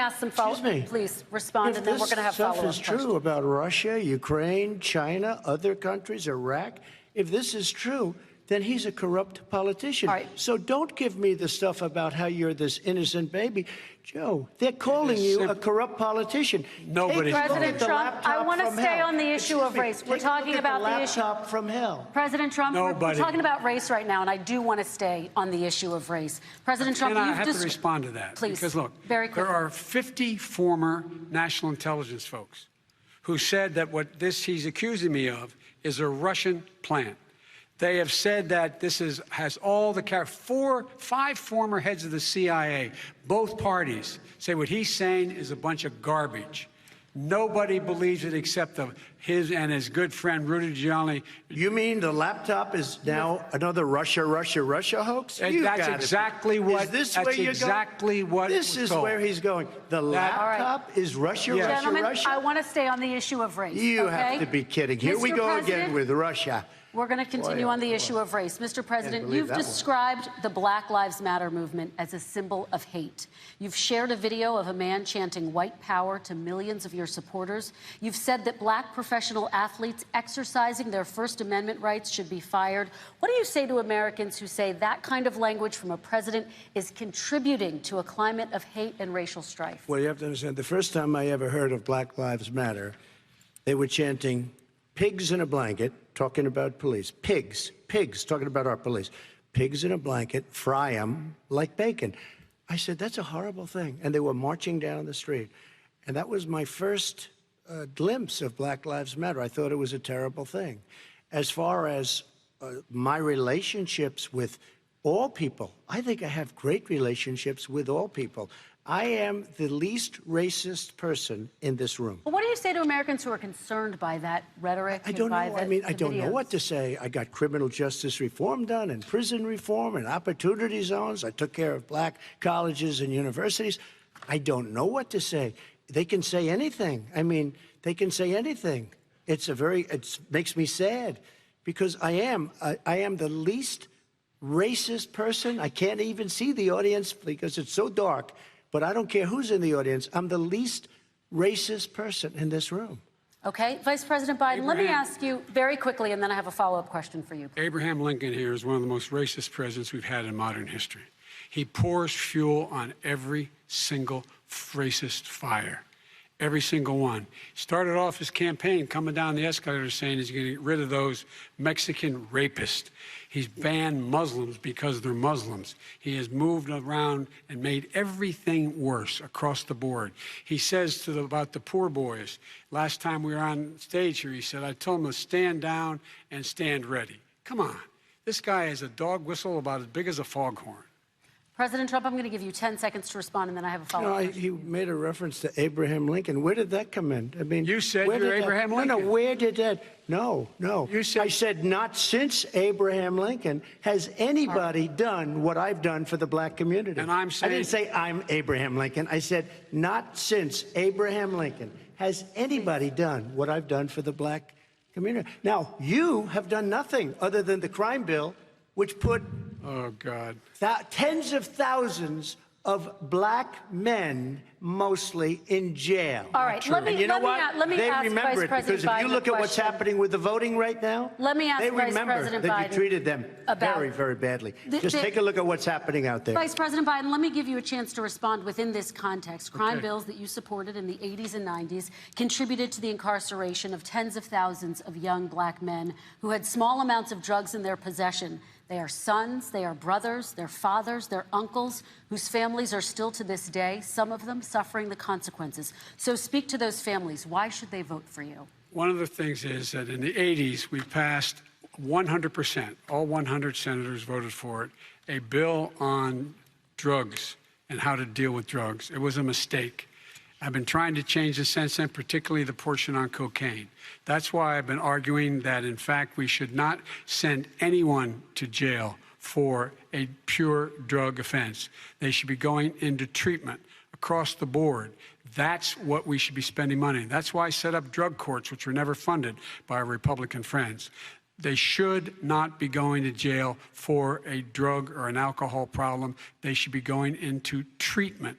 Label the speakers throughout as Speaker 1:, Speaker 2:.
Speaker 1: ask some follow-up. Please respond, and then we're going to have follow-up
Speaker 2: questions. If this stuff is true about Russia, Ukraine, China, other countries, Iraq, if this is true, then he's a corrupt politician.
Speaker 1: All right.
Speaker 2: So don't give me the stuff about how you're this innocent baby. Joe, they're calling you a corrupt politician.
Speaker 3: Nobody.
Speaker 1: President Trump, I want to stay on the issue of race. We're talking about the issue.
Speaker 2: Laptop from hell.
Speaker 1: President Trump, we're talking about race right now, and I do want to stay on the issue of race. President Trump,
Speaker 3: I have to respond to that.
Speaker 1: Please,
Speaker 3: because look,
Speaker 1: very quickly.
Speaker 3: there are 50 former national intelligence folks who said that what he's accusing me of is a Russian plant. They have said that this has all the five former heads of the CIA, both parties, say what he's saying is a bunch of garbage. Nobody believes it except his and his good friend Rudy Giuliani.
Speaker 2: You mean the laptop is now another Russia hoax?
Speaker 3: That's exactly what.
Speaker 2: Is this
Speaker 3: that's
Speaker 2: where you're
Speaker 3: exactly
Speaker 2: going?
Speaker 3: what.
Speaker 2: This is where he's going. The laptop is Russia,
Speaker 1: Gentlemen,
Speaker 2: Russia.
Speaker 1: I want to stay on the issue of race.
Speaker 2: You have to be kidding. Here we go again with Russia.
Speaker 1: We're going to continue on the issue of race. Mr. President, you've described the Black Lives Matter movement as a symbol of hate. You've shared a video of a man chanting white power to millions of your supporters. You've said that black professional athletes exercising their First Amendment rights should be fired. What do you say to Americans who say that kind of language from a president is contributing to a climate of hate and racial strife?
Speaker 2: Well, you have to understand, the first time I ever heard of Black Lives Matter, they were chanting pigs in a blanket, talking about police. Pigs, talking about our police. Pigs in a blanket, fry them like bacon. I said, that's a horrible thing. And they were marching down the street. And that was my first glimpse of Black Lives Matter. I thought it was a terrible thing. As far as my relationships with all people, I think I have great relationships with all people. I am the least racist person in this room.
Speaker 1: Well, what do you say to Americans who are concerned by that rhetoric?
Speaker 2: I don't know. I mean, I don't know what to say. I got criminal justice reform done and prison reform and opportunity zones. I took care of black colleges and universities. I don't know what to say. They can say anything. I mean, they can say anything. It makes me sad because I am the least racist person. I can't even see the audience because it's so dark. But I don't care who's in the audience. I'm the least racist person in this room.
Speaker 1: Okay. Vice President Biden, let me ask you very quickly, and then I have a follow-up question for you.
Speaker 3: Abraham Lincoln here is one of the most racist presidents we've had in modern history. He pours fuel on every single racist fire. Every single one. Started off his campaign coming down the escalator saying he's going to get rid of those Mexican rapists. He's banned Muslims because they're Muslims. He has moved around and made everything worse across the board. He says about the poor boys, last time we were on stage here, he said, I told them to stand down and stand ready. Come on. This guy has a dog whistle about as big as a foghorn.
Speaker 1: President Trump, I'm going to give you 10 seconds to respond, and then I have a follow-up.
Speaker 2: He made a reference to Abraham Lincoln. Where did that come in? I mean,
Speaker 3: you said you're Abraham Lincoln.
Speaker 2: No, where did that? No.
Speaker 3: You said,
Speaker 2: I said not since Abraham Lincoln has anybody done what I've done for the black community.
Speaker 3: And I'm saying,
Speaker 2: I didn't say I'm Abraham Lincoln. I said not since Abraham Lincoln has anybody done what I've done for the black community. Now, you have done nothing other than the crime bill, which put tens of thousands of black men, mostly, in jail.
Speaker 1: All right, let me
Speaker 2: ask
Speaker 1: Vice President
Speaker 2: because if you look at what's happening with the voting right now,
Speaker 1: let me ask
Speaker 2: they
Speaker 1: Vice
Speaker 2: remember
Speaker 1: President
Speaker 2: that
Speaker 1: Biden
Speaker 2: you treated them very, very badly. Just take a look at what's happening out there.
Speaker 1: Vice President Biden, let me give you a chance to respond within this context. Crime bills that you supported in the 80s and 90s contributed to the incarceration of tens of thousands of young black men who had small amounts of drugs in their possession. They are sons, they are brothers, they're fathers, they're uncles, whose families are still to this day, some of them suffering the consequences. So speak to those families. Why should they vote for you?
Speaker 3: One of the things is that in the 80s, we passed 100%, all 100 senators voted for it, a bill on drugs and how to deal with drugs. It was a mistake. I've been trying to change the sense, and particularly the portion on cocaine. That's why I've been arguing that, in fact, we should not send anyone to jail for a pure drug offense. They should be going into treatment across the board. That's what we should be spending money. That's why I set up drug courts, which were never funded by our Republican friends. They should not be going to jail for a drug or an alcohol problem. They should be going into treatment.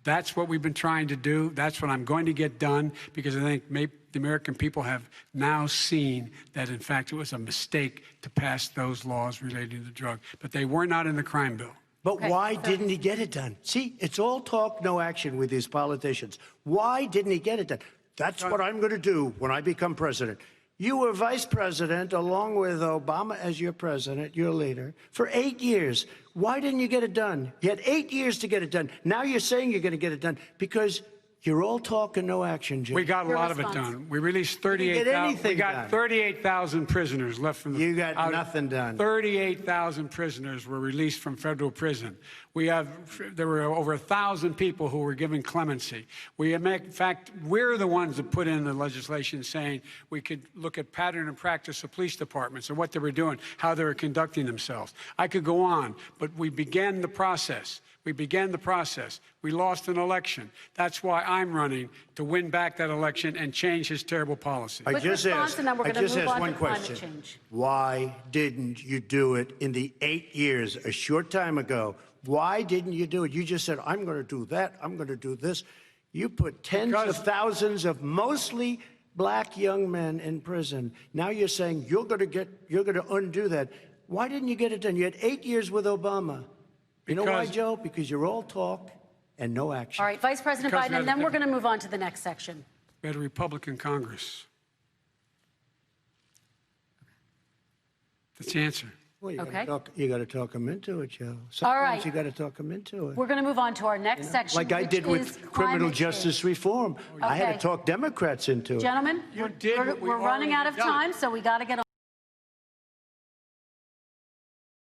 Speaker 3: That's what we've been trying to do. That's what I'm going to get done, because I think the American people have now seen that, in fact, it was a mistake to pass those laws relating to drug. But they were not in the crime bill.
Speaker 2: But why didn't he get it done? See, it's all talk, no action with these politicians. Why didn't he get it done? That's what I'm going to do when I become president. You were vice president along with Obama as your president, your leader, for 8 years. Why didn't you get it done? You had 8 years to get it done. Now you're saying you're going to get it done because you're all talk and no action, Jim.
Speaker 3: We got a lot of it done. We released 38,000. We got 38,000 prisoners left from the.
Speaker 2: You got nothing done.
Speaker 3: 38,000 prisoners were released from federal prison. There were over 1,000 people who were given clemency. In fact, we're the ones that put in the legislation saying we could look at pattern and practice of police departments and what they were doing, how they were conducting themselves. I could go on, but we began the process. We began the process. We lost an election. That's why I'm running to win back that election and change his terrible policy.
Speaker 2: I just asked one
Speaker 1: on to
Speaker 2: question.
Speaker 1: change.
Speaker 2: Why didn't you do it in the 8 years, a short time ago? Why didn't you do it? You just said, I'm going to do that. I'm going to do this. You put tens of thousands of mostly black young men in prison. Now you're saying you're going to undo that. Why didn't you get it done? You had 8 years with Obama. You know why, Joe? Because you're all talk and no action.
Speaker 1: All right, Vice President Biden, and then we're going to move on to the next section.
Speaker 3: We had a Republican Congress. That's the answer.
Speaker 2: Well, you got to talk them into it, Joe. Sometimes
Speaker 1: All right.
Speaker 2: you got to talk them into it.
Speaker 1: We're going to move on to our next section,
Speaker 2: Like I did with criminal justice reform. I had to talk Democrats into it.
Speaker 1: Gentlemen,
Speaker 3: You did what we
Speaker 1: we're running out of
Speaker 3: already done.
Speaker 1: time, so we got to get on.